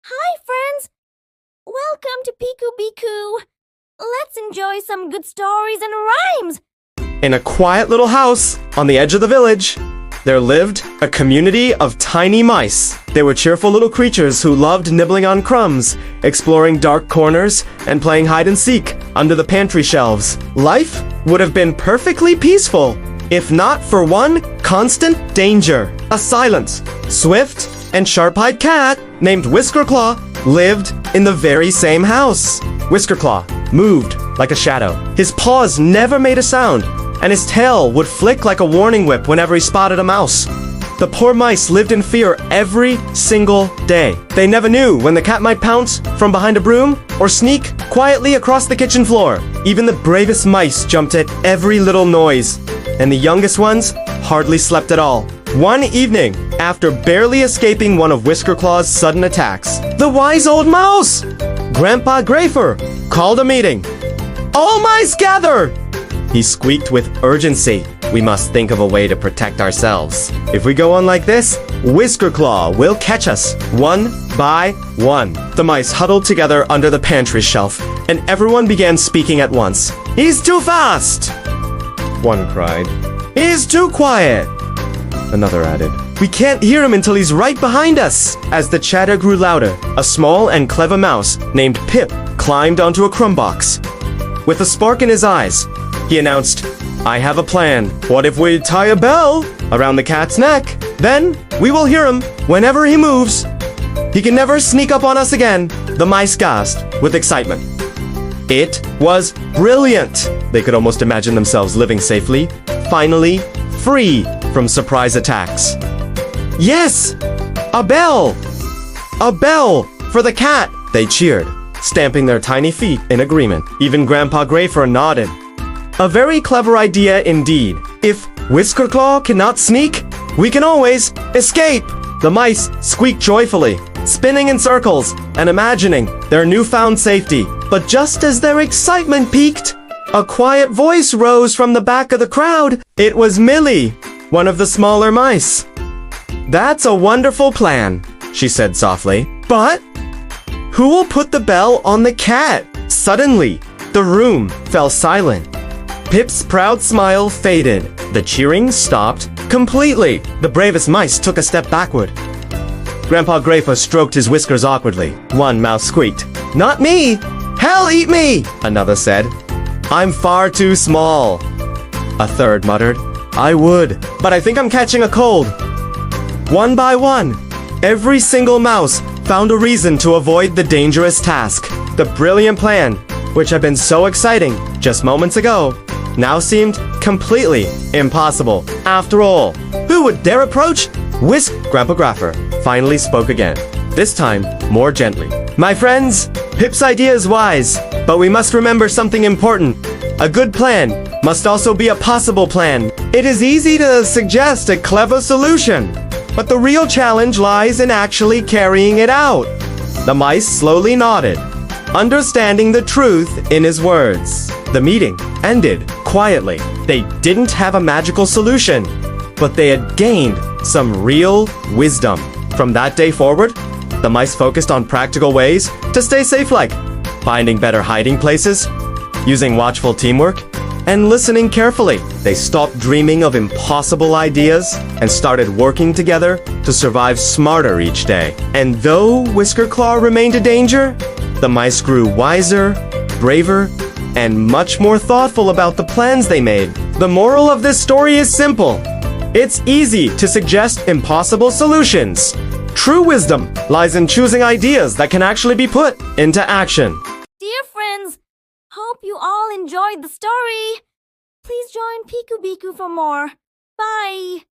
Hi, friends! Welcome to Piku Biku. Let's enjoy some good stories and rhymes. In a quiet little house on the edge of the village, there lived a community of tiny mice. They were cheerful little creatures who loved nibbling on crumbs, exploring dark corners, and playing hide and seek under the pantry shelves. Life would have been perfectly peaceful if not for one constant danger. A silent, swift, and sharp-eyed cat named Whiskerclaw lived in the very same house. Whiskerclaw moved like a shadow. His paws never made a sound, and his tail would flick like a warning whip whenever he spotted a mouse. The poor mice lived in fear every single day. They never knew when the cat might pounce from behind a broom or sneak quietly across the kitchen floor. Even the bravest mice jumped at every little noise, and the youngest ones hardly slept at all. One evening, after barely escaping one of Whiskerclaw's sudden attacks, the wise old mouse, Grandpa Grafer, called a meeting. "All mice gather!" He squeaked with urgency. "We must think of a way to protect ourselves. If we go on like this, Whiskerclaw will catch us, one by one." The mice huddled together under the pantry shelf, and everyone began speaking at once. "He's too fast!" one cried. "He's too quiet!" another added. "We can't hear him until he's right behind us." As the chatter grew louder, a small and clever mouse named Pip climbed onto a crumb box. With a spark in his eyes, he announced, "I have a plan. What if we tie a bell around the cat's neck? Then we will hear him whenever he moves. He can never sneak up on us again." The mice gasped with excitement. It was brilliant. They could almost imagine themselves living safely, finally free from surprise attacks. "Yes! A bell! A bell for the cat!" they cheered, stamping their tiny feet in agreement. Even Grandpa Grafer nodded. "A very clever idea indeed. If Whiskerclaw cannot sneak, we can always escape!" The mice squeaked joyfully, spinning in circles and imagining their newfound safety. But just as their excitement peaked, a quiet voice rose from the back of the crowd. It was Millie, one of the smaller mice. "That's a wonderful plan," she said softly. "But who will put the bell on the cat?" Suddenly, the room fell silent. Pip's proud smile faded. The cheering stopped completely. The bravest mice took a step backward. Grandpa Grafer stroked his whiskers awkwardly. One mouse squeaked, "Not me! Hell eat me!" another said, "I'm far too small." A third muttered, "I would, but I think I'm catching a cold." One by one, every single mouse found a reason to avoid the dangerous task. The brilliant plan, which had been so exciting just moments ago, now seemed completely impossible. After all, who would dare approach? Grandpa Grafer finally spoke again, this time more gently. "My friends, Pip's idea is wise, but we must remember something important. A good plan must also be a possible plan. It is easy to suggest a clever solution, but the real challenge lies in actually carrying it out." The mice slowly nodded, understanding the truth in his words. The meeting ended quietly. They didn't have a magical solution, but they had gained some real wisdom. From that day forward, the mice focused on practical ways to stay safe, like finding better hiding places, using watchful teamwork, and listening carefully. They stopped dreaming of impossible ideas and started working together to survive smarter each day. And though Whiskerclaw remained a danger, the mice grew wiser, braver, and much more thoughtful about the plans they made. The moral of this story is simple. It's easy to suggest impossible solutions. True wisdom lies in choosing ideas that can actually be put into action. Dear friends, hope you all enjoyed the story. Please join Piku Biku for more. Bye!